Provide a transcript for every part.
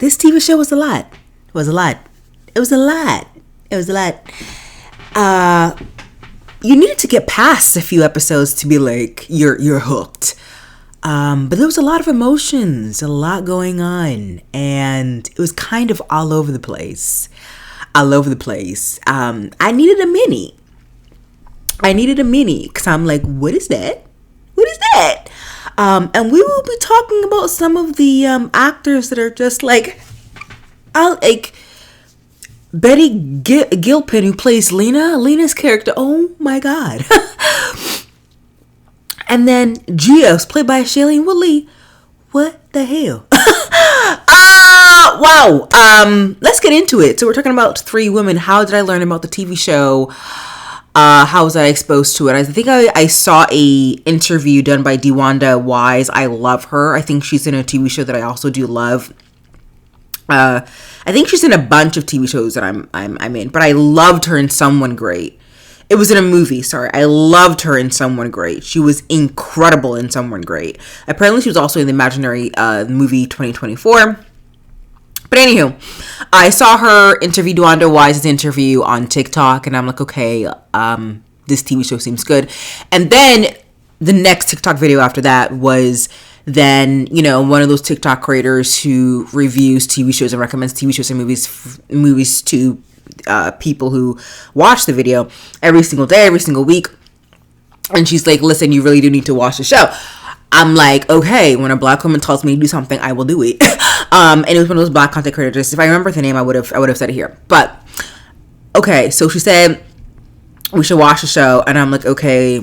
this TV show was a lot. It was a lot. It was a lot. It was a lot. You needed to get past a few episodes to be like, you're hooked. But there was a lot of emotions, a lot going on, and it was kind of all over the place. All over the place. I needed a mini. Because I'm like, what is that? What is that? And we will be talking about some of the actors that are just like Betty Gilpin, who plays Lena's character. Oh my God. And then Gia, played by Shailene Woodley. What the hell? Wow. Let's get into it. So we're talking about Three Women. How did I learn about the TV show? How was I exposed to it? I think I saw a interview done by DeWanda Wise. I love her. I think she's in a TV show that I also do love. I think she's in a bunch of TV shows that I'm in, but I loved her in Someone Great. It was in a movie, sorry. I loved her in Someone Great. She was incredible in Someone Great. Apparently she was also in the imaginary movie 2024. But anywho, I saw her interview DeWanda Wise's interview on TikTok, and I'm like, okay, this TV show seems good. And then the next TikTok video after that was then, one of those TikTok creators who reviews TV shows and recommends TV shows and movies to people who watch the video every single day, every single week. And she's like, listen, you really do need to watch the show. I'm like, okay, when a Black woman tells me to do something, I will do it. And it was one of those Black content creators. If I remember the name, I would have said it here. But okay, so she said we should watch the show, and I'm like, okay,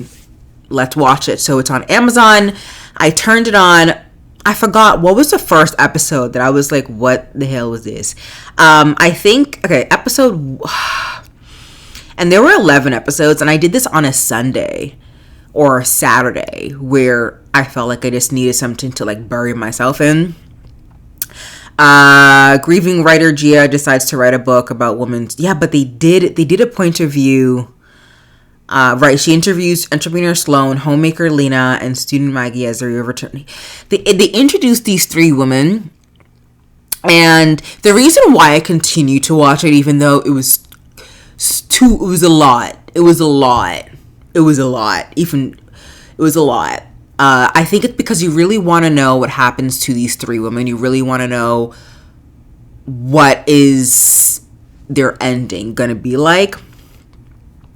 let's watch it. So it's on Amazon. I turned it on. I forgot what was the first episode that I was like, what the hell was this? I think, episode, and there were 11 episodes, and I did this on a Sunday or a Saturday where I felt like I just needed something to like bury myself in. Grieving writer Gia decides to write a book about women. Yeah, but they did a point of view. Right, she interviews entrepreneur Sloan, homemaker Lena, and student Maggie as their return. They introduced these three women, and the reason why I continue to watch it, even though it was a lot. I think it's because you really want to know what happens to these three women. You really want to know what is their ending going to be like.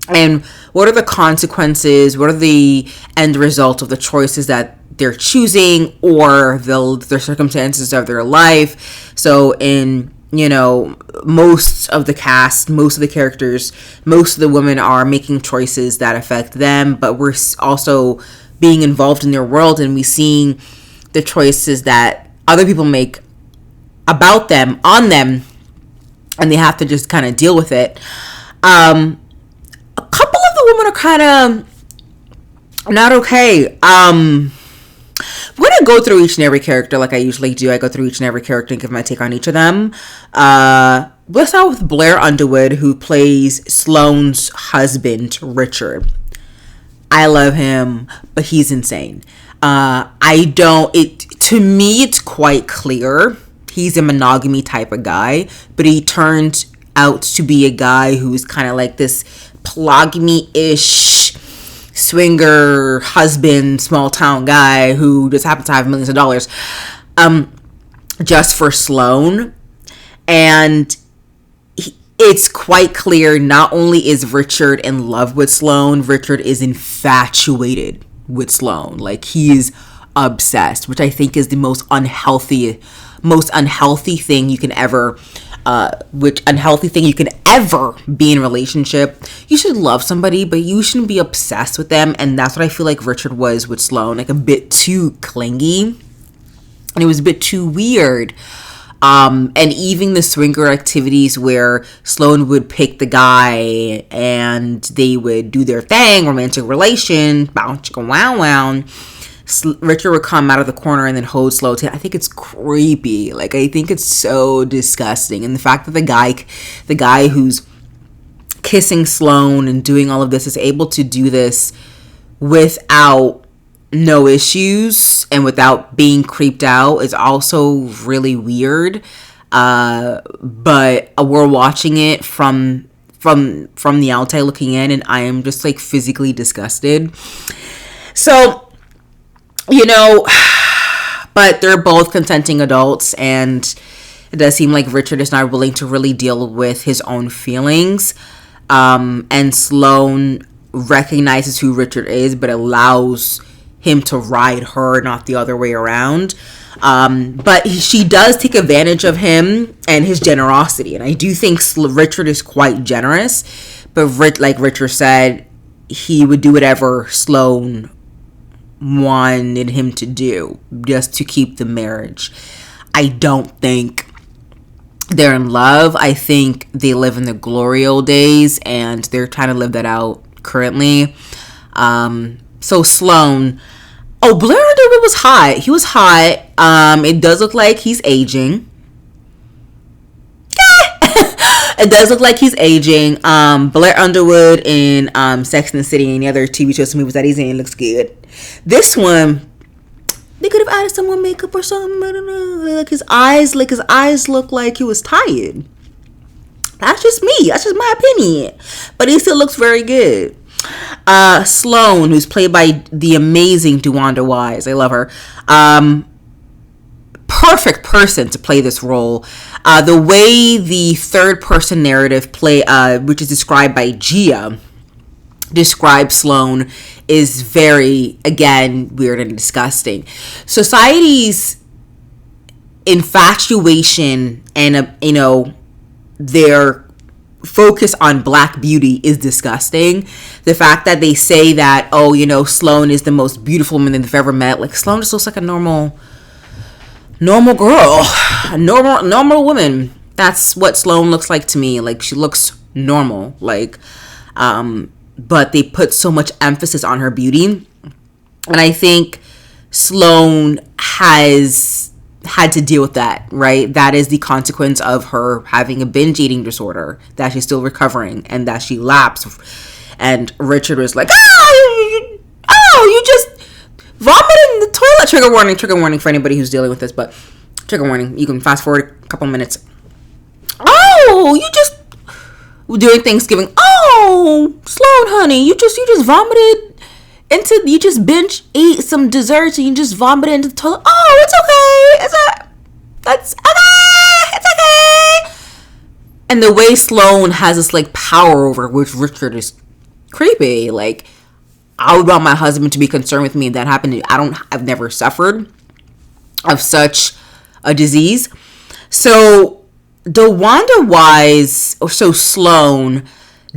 And what are the consequences? What are the end results of the choices that they're choosing or the circumstances of their life? So in, most of the cast, most of the characters, most of the women are making choices that affect them, but we're also being involved in their world, and we seeing the choices that other people make about them, on them, and they have to just kind of deal with it. A couple of the women are kind of not okay. I'm going to go through each and every character like I usually do. I go through each and every character and give my take on each of them. Let's start with Blair Underwood, who plays Sloane's husband, Richard. I love him, but he's insane. To me, it's quite clear he's a monogamy type of guy, but he turned out to be a guy who's kind of like this polygamy-ish swinger husband, small town guy who just happens to have millions of dollars just for Sloane. And it's quite clear not only is Richard in love with Sloane, Richard is infatuated with Sloane. Like, he is obsessed, which I think is the most unhealthy thing you can ever be in a relationship. You should love somebody, but you shouldn't be obsessed with them. And that's what I feel like Richard was with Sloane, like a bit too clingy, and it was a bit too weird. And even the swinger activities where Sloane would pick the guy and they would do their thing, romantic relation, bow chicka wow wow. Richard would come out of the corner and then hold Sloane. I think it's creepy. Like, I think it's so disgusting. And the fact that the guy who's kissing Sloane and doing all of this is able to do this without no issues and without being creeped out is also really weird. But we're watching it from the outside looking in, and I am just like physically disgusted. So, but they're both consenting adults, and it does seem like Richard is not willing to really deal with his own feelings. And Sloane recognizes who Richard is, but allows him to ride her, not the other way around. But she does take advantage of him and his generosity. And I do think Richard is quite generous. But like Richard said, he would do whatever Sloane wanted him to do just to keep the marriage. I don't think they're in love. I think they live in the glory old days, and they're trying to live that out currently. So Sloane... Oh, Blair Underwood was hot. He was hot. It does look like he's aging. It does look like he's aging. Blair Underwood in Sex and the City and the other TV shows and movies that he's in looks good. This one, they could have added some more makeup or something. I don't know. Like his eyes look like he was tired. That's just me. That's just my opinion. But he still looks very good. Sloane, who's played by the amazing DeWanda Wise. I love her. Perfect person to play this role. The way the third person narrative which is described by Gia, describes Sloane is very, again, weird and disgusting. Society's infatuation and, their focus on black beauty is disgusting. The fact that they say that, Sloane is the most beautiful woman they've ever met. Like, Sloane just looks like a normal girl, a normal woman. That's what Sloane looks like to me. Like, she looks normal. Like, but they put so much emphasis on her beauty, and I think Sloane has had to deal with that, right? That is the consequence of her having a binge eating disorder that she's still recovering, and that she lapsed. And Richard was like, you just vomited in the toilet. Trigger warning for anybody who's dealing with this, but trigger warning. You can fast forward a couple minutes. Oh, you just during Thanksgiving. Oh, Sloane, honey, you just vomited you just binge ate some desserts and you just vomited into the toilet. Oh, it's okay. It's okay. And the way Sloane has this like power over which Richard is creepy. Like, I would want my husband to be concerned with me if that happened. I've never suffered of such a disease. So DeWanda Wise, so Sloane,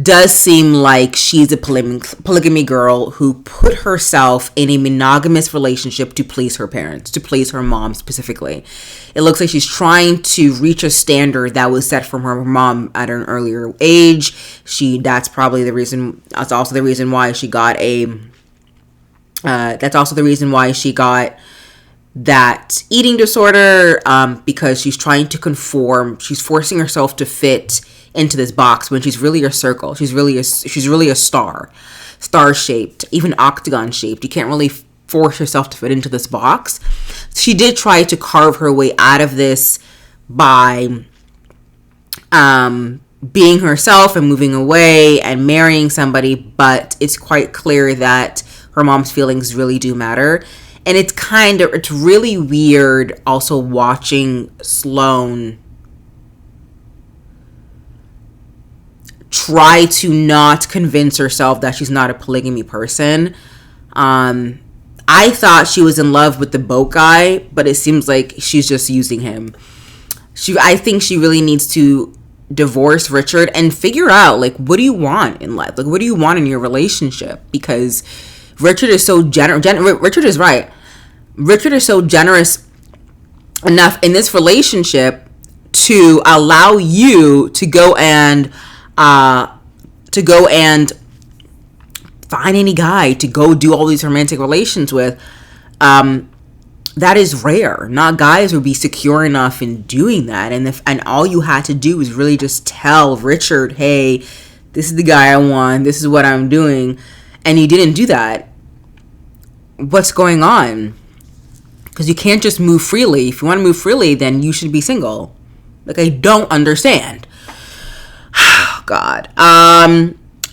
does seem like she's a polygamy girl who put herself in a monogamous relationship to please her parents, to please her mom specifically. It looks like she's trying to reach a standard that was set from her mom at an earlier age. That's also the reason why she got that eating disorder, because she's trying to conform. She's forcing herself to fit into this box when she's really a circle. She's really a star shaped, even octagon shaped. You can't really force yourself to fit into this box. She did try to carve her way out of this by being herself and moving away and marrying somebody, but it's quite clear that her mom's feelings really do matter. And it's really weird also watching Sloane try to not convince herself that she's not a polygamy person. I thought she was in love with the boat guy, but it seems like she's just using him. I think she really needs to divorce Richard and figure out, like, what do you want in life? Like, what do you want in your relationship? Because Richard is so Richard is right. Richard is so generous enough in this relationship to allow you to go and find any guy to go do all these romantic relations with. That is rare. Not guys would be secure enough in doing that. And all you had to do was really just tell Richard, hey, this is the guy I want. This is what I'm doing. And you didn't do that. What's going on? Because you can't just move freely. If you want to move freely, then you should be single. Like, I don't understand. God.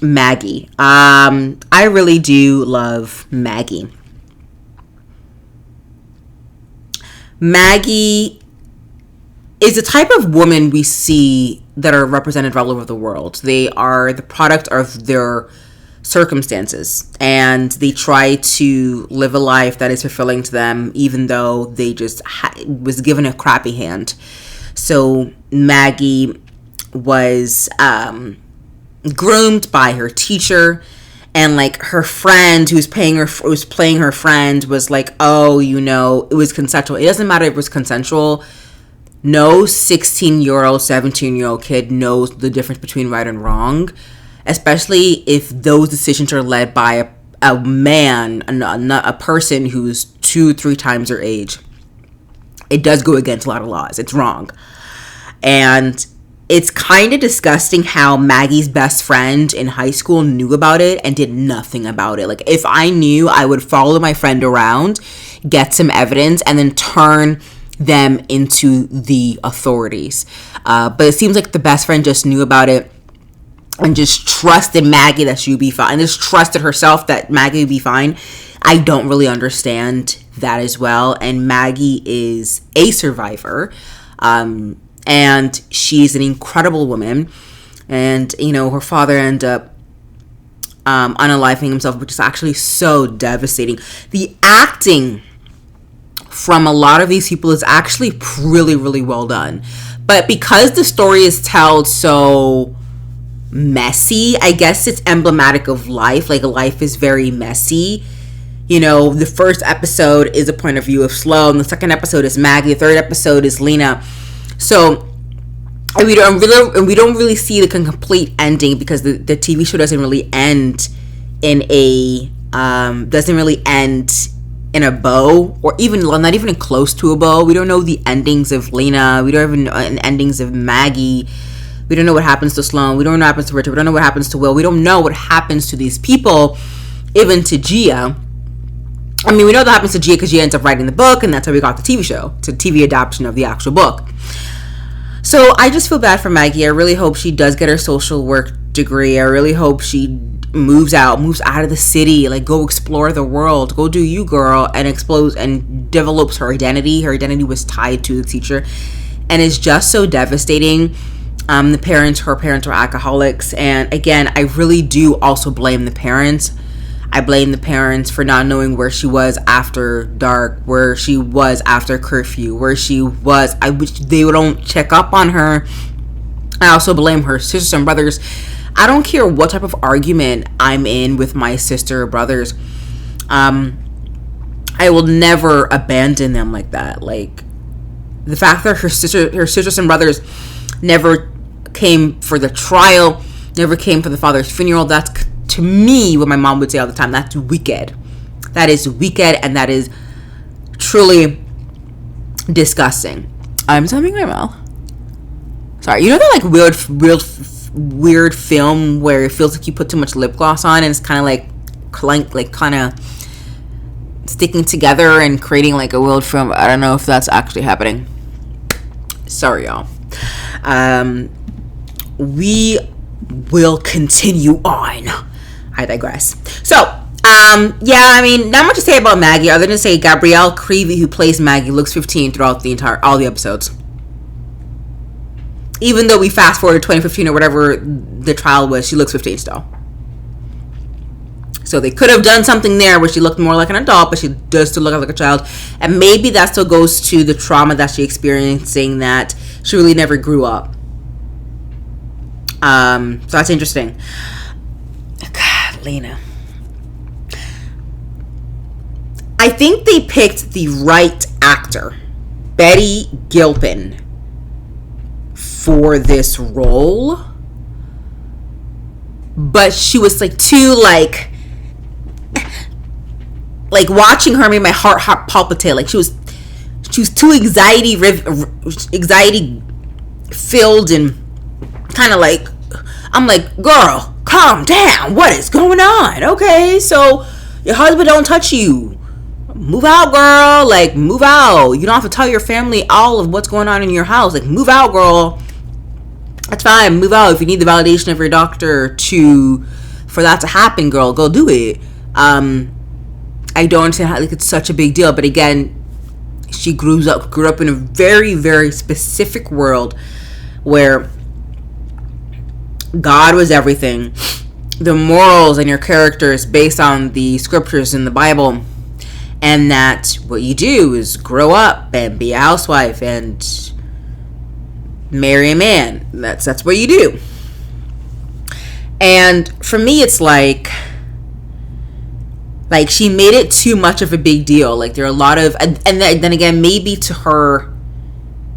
Maggie. I really do love Maggie. Maggie is the type of woman we see that are represented all over the world. They are the product of their circumstances, and they try to live a life that is fulfilling to them, even though they just was given a crappy hand. So Maggie was groomed by her teacher, and like her friend who's playing her friend was like, oh, you know, it was consensual. It doesn't matter if it was consensual. No 16-year-old, 17-year-old kid knows the difference between right and wrong, especially if those decisions are led by a man, a person who's 2-3 times their age. It does go against a lot of laws. It's wrong. And it's kind of disgusting how Maggie's best friend in high school knew about it and did nothing about it. Like, if I knew, I would follow my friend around, get some evidence, and then turn them into the authorities. But it seems like the best friend just knew about it and just trusted Maggie that she would be fine, and just trusted herself that Maggie would be fine. I don't really understand that as well. And Maggie is a survivor. And she's an incredible woman. And, you know, her father ended up unaliving himself, which is actually so devastating. The acting from a lot of these people is actually really, really well done. But because the story is told so messy, I guess it's emblematic of life. Like, life is very messy. You know, the first episode is a point of view of Sloan. The second episode is Maggie. The third episode is Lena. So, and we don't really see the complete ending, because the TV show doesn't really end in a bow, or even not even close to a bow. We don't know the endings of Lena. We don't even know the endings of Maggie. We don't know what happens to Sloan. We don't know what happens to Richard. We don't know what happens to Will. We don't know what happens to these people, even to Gia. I mean, we know that happens to Gia because Gia ends up writing the book, and that's how we got the TV show. It's a TV adaptation of the actual book. So I just feel bad for Maggie. I really hope she does get her social work degree. I really hope she moves out of the city, like, go explore the world, go do you, girl, and explodes and develops her identity. Her identity was tied to the teacher, and it's just so devastating. Her parents are alcoholics, and again, I really do also blame the parents. I blame the parents for not knowing where she was after dark, where she was after curfew, where she was. I wish they don't check up on her. I also blame her sisters and brothers. I don't care what type of argument I'm in with my sister or brothers. I will never abandon them like that. Like, the fact that her sisters and brothers never came for the trial, never came for the father's funeral, that's, to me, what my mom would say all the time, that's wicked. That is wicked, and that is truly disgusting. I'm something in my mouth. Sorry, you know that like weird film where it feels like you put too much lip gloss on, and it's kind of like kind of sticking together and creating like a weird film. I don't know if that's actually happening. Sorry, y'all. We will continue on. I digress. So, yeah, I mean, not much to say about Maggie other than to say Gabrielle Creevy, who plays Maggie, looks 15 throughout all the episodes. Even though we fast forward to 2015 or whatever the trial was, she looks 15 still. So they could have done something there where she looked more like an adult, but she does still look like a child. And maybe that still goes to the trauma that she's experiencing, that she really never grew up. So that's interesting. God, Lena. I think they picked the right actor, Betty Gilpin, for this role. But she was like too like watching her made my heart palpitate. Like she was too anxiety filled, and kind of like, I'm like, girl, calm down. What is going on? Okay, so your husband don't touch you. move out, girl. Like, move out. You don't have to tell your family all of what's going on in your house. Like, move out, girl. That's fine. Move out. If you need the validation of your doctor for that to happen, girl, go do it. I don't understand how, like, it's such a big deal. But again, she grew up in a very, very specific world where God was everything. The morals and your characters based on the scriptures in the Bible, and that what you do is grow up and be a housewife and marry a man. That's what you do. And for me, it's like she made it too much of a big deal. Like, there are a lot of, and then again, maybe to her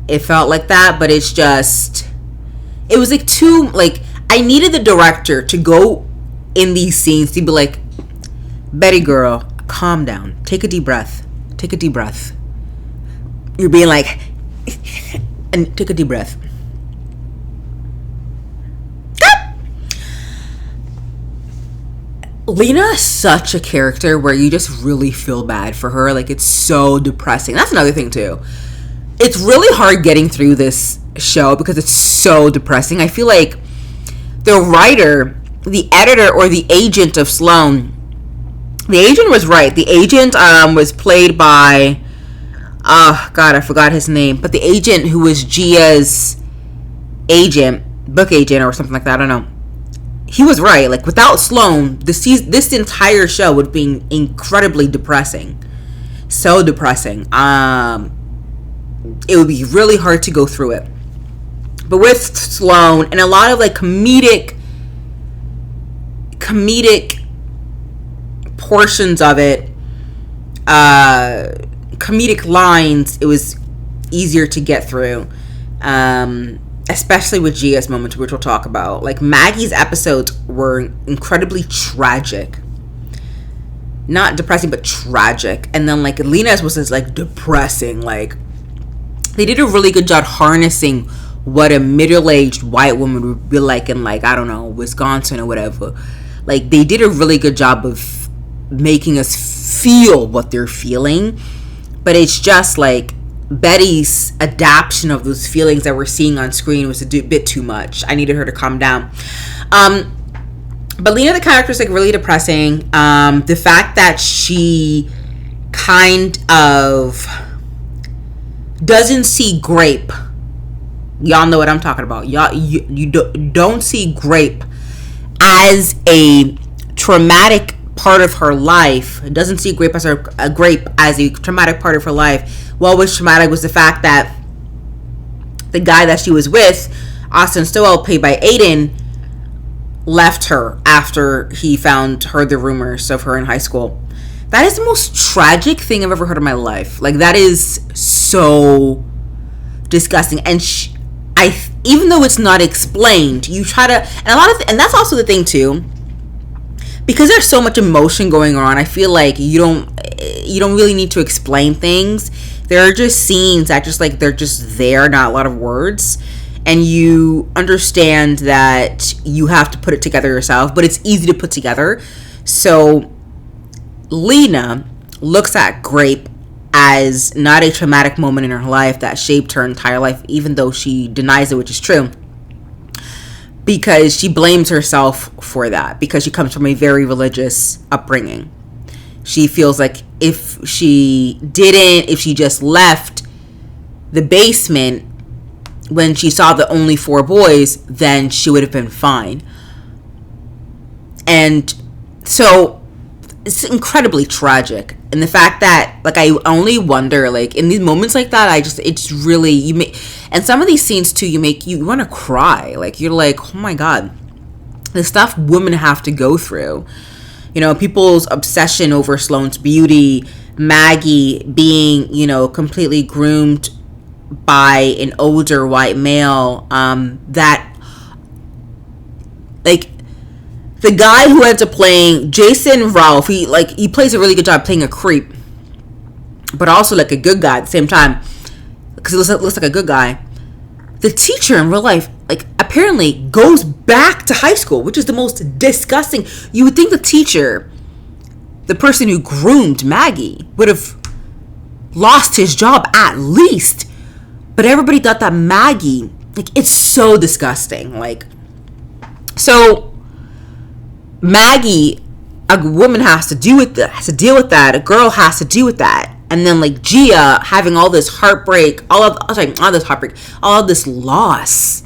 it felt like that, but it's just, it was like too, like, I needed the director to go in these scenes to be like, Betty girl, calm down, take a deep breath, you're being like and take a deep breath. Lena is such a character where you just really feel bad for her. Like, it's so depressing. That's another thing too. It's really hard getting through this show because it's so depressing. I feel like the writer, the editor, or the agent of Sloane, the agent was right. The agent was played by, oh God, I forgot his name. But the agent who was Gia's agent, book agent or something like that, I don't know. He was right. Like, without Sloane, this entire show would be incredibly depressing. So depressing. It would be really hard to go through it. But with Sloane and a lot of like comedic portions of it, comedic lines, it was easier to get through. Especially with Gia's moments, which we'll talk about. Like, Maggie's episodes were incredibly tragic. Not depressing, but tragic. And then, like, Lena's was just, like, depressing. Like, they did a really good job harnessing what a middle-aged white woman would be like in, like, I don't know, Wisconsin or whatever. Like, they did a really good job of making us feel what they're feeling. But it's just, like, Betty's adaptation of those feelings that we're seeing on screen was a bit too much. I needed her to calm down. But Lena, the character, is like really depressing. The fact that she kind of doesn't see Grape. Y'all know what I'm talking about. You don't see Grape as a traumatic part of her life. Doesn't see Grape as a traumatic part of her life. What was traumatic was the fact that the guy that she was with, Austin Stowell, played by Aiden, left her after he found her the rumors of her in high school. That is the most tragic thing I've ever heard in my life. Like, that is so disgusting. And even though it's not explained, you try to, and that's also the thing too, because there's so much emotion going on. I feel like you don't really need to explain things. There are just scenes that just, like, they're just there, not a lot of words. And you understand that you have to put it together yourself, but it's easy to put together. So Lena looks at Grape as not a traumatic moment in her life that shaped her entire life, even though she denies it, which is true. Because she blames herself for that, because she comes from a very religious upbringing. She feels like if she just left the basement when she saw the only 4 boys, then she would have been fine. And so it's incredibly tragic. And the fact that, like, I only wonder, like, in these moments like that, it's really, and some of these scenes too, you want to cry. Like, you're like, oh my God, the stuff women have to go through. You know, people's obsession over Sloane's beauty, Maggie being, completely groomed by an older white male, that, like, the guy who ends up playing Jason Ralph, he plays a really good job playing a creep, but also, like, a good guy at the same time, because he looks like a good guy. The teacher in real life, like, apparently goes back to high school, which is the most disgusting. You would think the teacher the person who groomed Maggie would have lost his job at least. But everybody thought that Maggie, like, it's so disgusting. Like, so Maggie, a woman has to deal with that. A girl has to deal with that. And then, like, Gia having all this heartbreak, all of this loss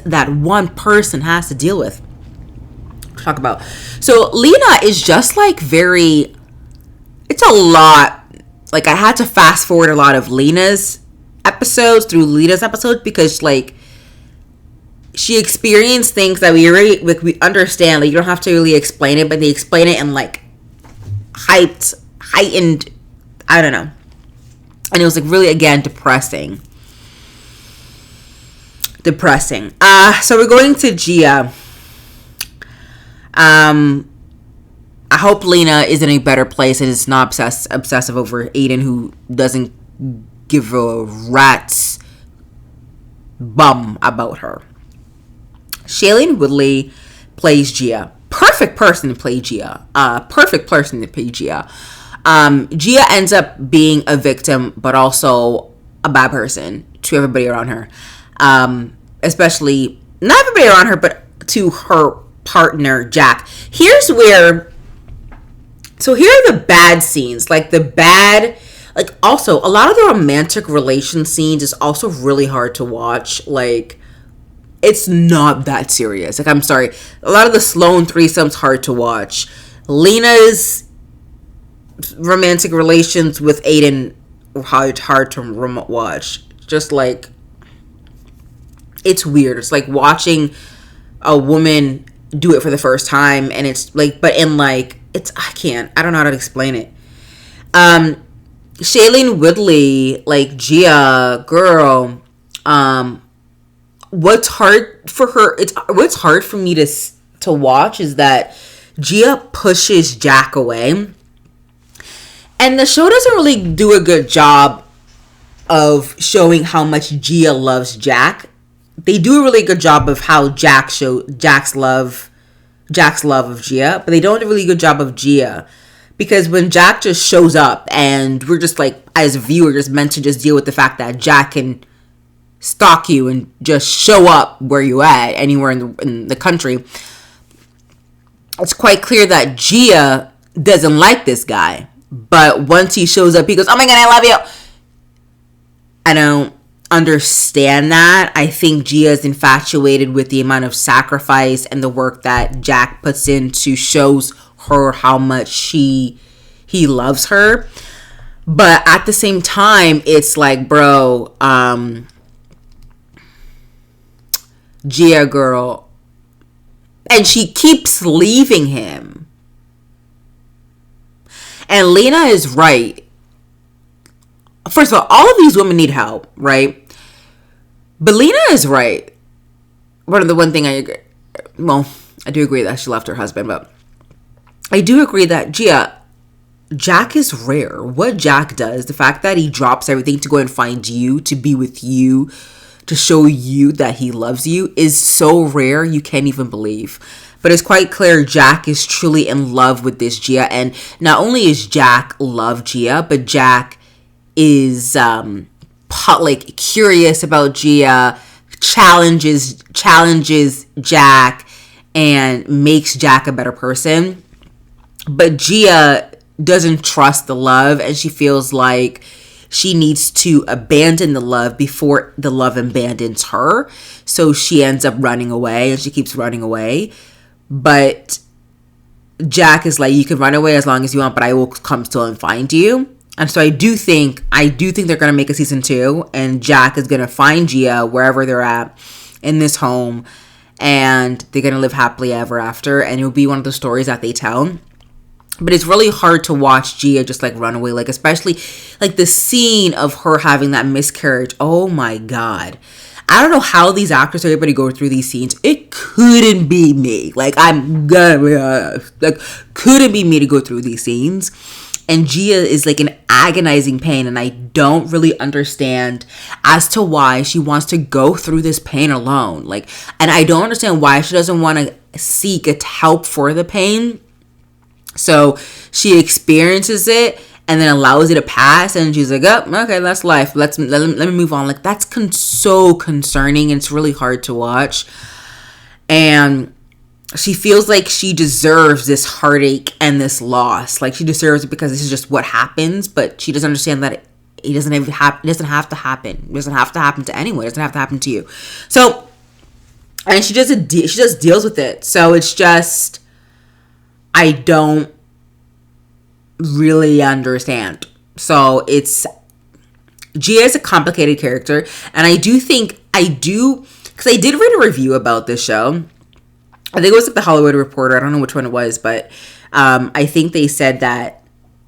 that one person has to deal with. Talk about. So Lena is just like it's a lot. Like, I had to fast forward a lot of Lena's episodes because, like, she experienced things that we understand. Like, you don't have to really explain it, but they explain it in, like, heightened, I don't know. And it was, like, really, again, depressing. So we're going to Gia. I hope Lena is in a better place and is not obsessive over Aiden, who doesn't give a rat's bum about her. Shailene Woodley plays Gia. Perfect person to play Gia. Gia ends up being a victim, but also a bad person to everybody around her. Especially, not everybody around her, but to her partner, Jack. Here are the bad scenes. Like, also, a lot of the romantic relation scenes is also really hard to watch. Like, it's not that serious. Like, I'm sorry. A lot of the Sloan threesomes hard to watch. Lena's romantic relations with Aiden hard to watch. Just, like, it's weird. It's like watching a woman do it for the first time, and it's like, but in, like, I don't know how to explain it. Shailene Woodley, like, Gia, girl, what's hard for me to watch is that Gia pushes Jack away, and the show doesn't really do a good job of showing how much Gia loves Jack. They do a really good job of how Jack's love of Gia, but they don't do a really good job of Gia. Because when Jack just shows up, and we're just, like, as a viewer, just meant to just deal with the fact that Jack can stalk you and just show up where you at, anywhere in the country. It's quite clear that Gia doesn't like this guy. But once he shows up, he goes, "Oh my God, I love you." I don't understand that. I think Gia is infatuated with the amount of sacrifice and the work that Jack puts into shows her how much he loves her. But at the same time, it's like, bro, Gia, girl, and she keeps leaving him. And Lena is right. First of all of these women need help, right? But Lena is right. One thing I agree. Well, I do agree that she left her husband, but I do agree that Jack is rare. What Jack does, the fact that he drops everything to go and find you, to be with you, to show you that he loves you, is so rare you can't even believe. But it's quite clear Jack is truly in love with this Gia. And not only is Jack love Gia, but Jack is curious about Gia, challenges Jack, and makes Jack a better person. But Gia doesn't trust the love, and she feels like she needs to abandon the love before the love abandons her. So she ends up running away, and she keeps running away. But Jack is like, you can run away as long as you want, but I will come still and find you. And so I do think they're going to make a season 2, and Jack is going to find Gia wherever they're at in this home, and they're going to live happily ever after, and it'll be one of the stories that they tell. But it's really hard to watch Gia just, like, run away, like, especially, like, the scene of her having that miscarriage. Oh my God. I don't know how these actors are able to go through these scenes. It couldn't be me. Like, I'm gonna be honest. Like, couldn't be me to go through these scenes. And Gia is, like, in agonizing pain, and I don't really understand as to why she wants to go through this pain alone. Like, and I don't understand why she doesn't want to seek help for the pain. So she experiences it and then allows it to pass, and she's like, oh, okay, that's life. Let me move on. Like, that's so concerning, and it's really hard to watch. And she feels like she deserves this heartache and this loss. Like, she deserves it because this is just what happens, but she doesn't understand that it doesn't have to happen. It doesn't have to happen to anyone. It doesn't have to happen to you. So, and she just deals with it. So it's just, I don't really understand. So Gia is a complicated character, and I think, because I did read a review about this show. I think it was like the Hollywood Reporter. I don't know which one it was, but I think they said that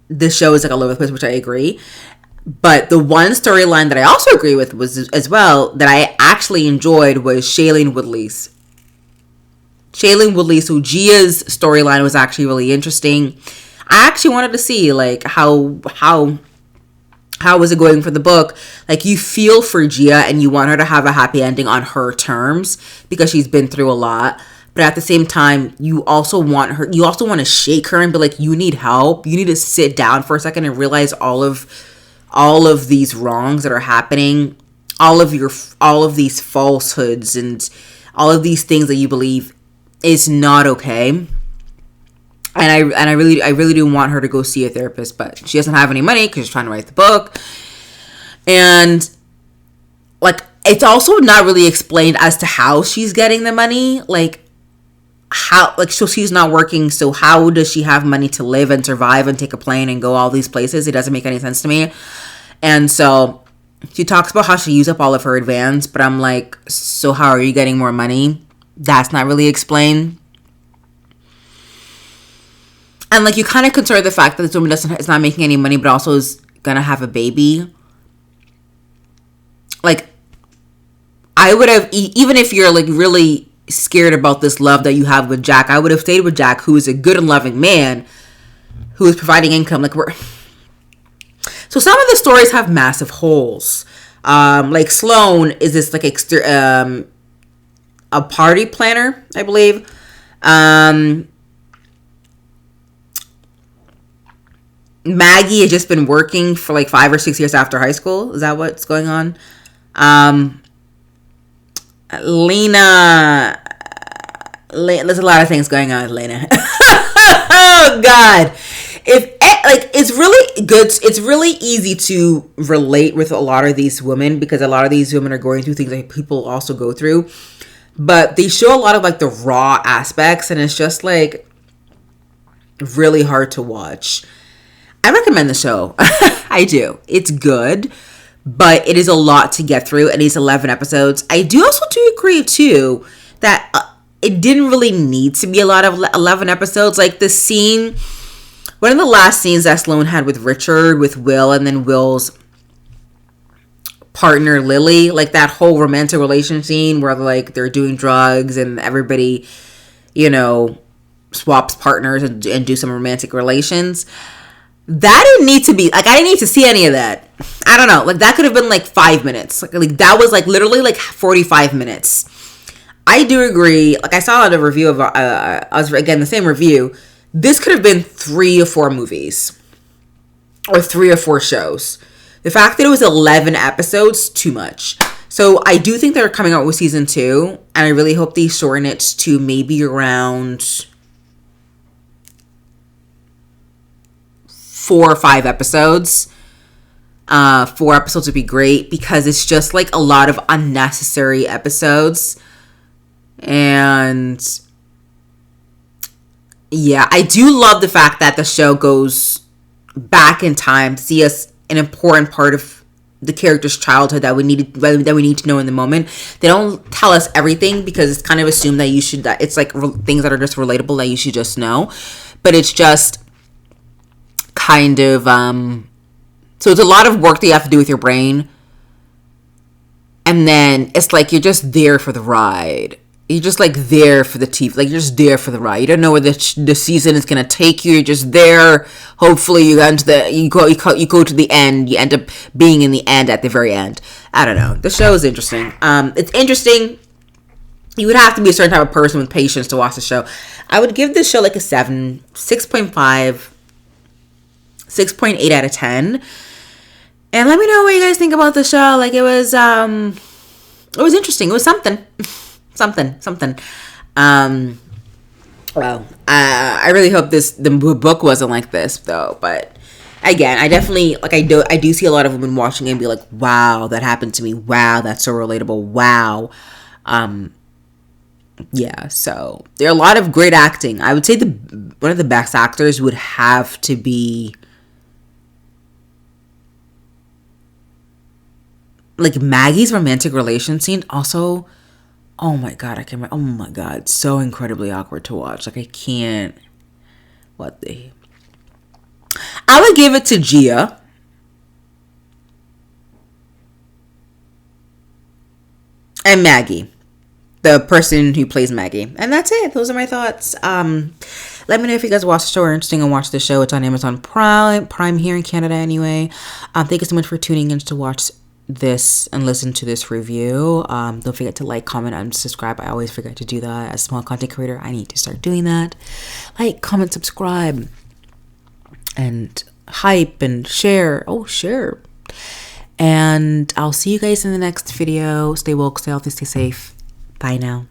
the show is like all over the place, which I agree. But the one storyline that I also agree with was as well that I actually enjoyed was Shailene Woodley's. So Gia's storyline was actually really interesting. I actually wanted to see like how was it going for the book. Like, you feel for Gia and you want her to have a happy ending on her terms because she's been through a lot. But at the same time, you also want to shake her and be like, you need help. You need to sit down for a second and realize all of these wrongs that are happening, all of these falsehoods and all of these things that you believe is not okay. And I really do want her to go see a therapist, but she doesn't have any money because she's trying to write the book. And like, it's also not really explained as to how she's getting the money. Like, how, like, so she's not working, so how does she have money to live and survive and take a plane and go all these places? It doesn't make any sense to me. And so she talks about how she used up all of her advance, but I'm like, so how are you getting more money? That's not really explained. And like, you kind of consider the fact that this woman is not making any money, but also is gonna have a baby. Like, I would have, even if you're like really scared about this love that you have with Jack, I would have stayed with Jack, who is a good and loving man who is providing income. Like, so some of the stories have massive holes. Like, Sloane is this like a party planner, I believe. Maggie has just been working for like 5 or 6 years after high school. Is that what's going on? Lena, there's a lot of things going on with Lena. Oh God. It's really good. It's really easy to relate with a lot of these women because a lot of these women are going through things that people also go through, but they show a lot of like the raw aspects, and it's just like really hard to watch. I recommend the show. I do. It's good, but it is a lot to get through, and it's 11 episodes. I do also agree too that it didn't really need to be a lot of 11 episodes. Like, the scene, one of the last scenes that Sloane had with Richard, with Will, and then Will's partner Lily, like that whole romantic relation scene where like they're doing drugs and everybody, you know, swaps partners and do some romantic relations. That didn't need to be, like, I didn't need to see any of that. I don't know. Like, that could have been, like, 5 minutes. Like that was, like, literally, like, 45 minutes. I do agree. Like, I saw a review of, again, the same review. This could have been 3 or 4 movies. Or 3 or 4 shows. The fact that it was 11 episodes, too much. So, I do think they're coming out with season 2. And I really hope they shorten it to maybe around 4 or 5 episodes. 4 episodes would be great because it's just like a lot of unnecessary episodes. And yeah, I do love the fact that the show goes back in time to see us an important part of the character's childhood that we need to know in the moment. They don't tell us everything because it's kind of assumed that it's like things that are just relatable that you should just know. But it's just kind of so it's a lot of work that you have to do with your brain, and then it's like you're just there for the ride. You're just like there for the TV, like you're just there for the ride. You don't know where the season is gonna take you. You're just there. Hopefully you go to the end. You end up being in the end at the very end. I don't know. The show is interesting. It's interesting. you would have to be a certain type of person with patience to watch the show. I would give this show like a 7, 6.5, 6.8 out of 10. And let me know what you guys think about the show. Like, it was interesting. It was something. something. Well, I really hope the book wasn't like this though. But again, I definitely, like, I do see a lot of women watching it and be like, wow, that happened to me. Wow, that's so relatable. Wow. Yeah, so there are a lot of great acting. I would say one of the best actors would have to be like Maggie's romantic relation scene. Also, oh my god, I can't. Oh my god, so incredibly awkward to watch. Like, I can't. I would give it to Gia. And Maggie, the person who plays Maggie. And that's it. Those are my thoughts. Let me know if you guys watch the show or are interested in watch the show. It's on Amazon Prime here in Canada anyway. Thank you so much for tuning in to watch this and listen to this review. Don't forget to like, comment, and subscribe. I always forget to do that. As a small content creator, I need to start doing that. Like, comment, subscribe, and hype and share. Oh, share. And I'll see you guys in the next video. Stay woke, stay healthy, stay safe. Bye now.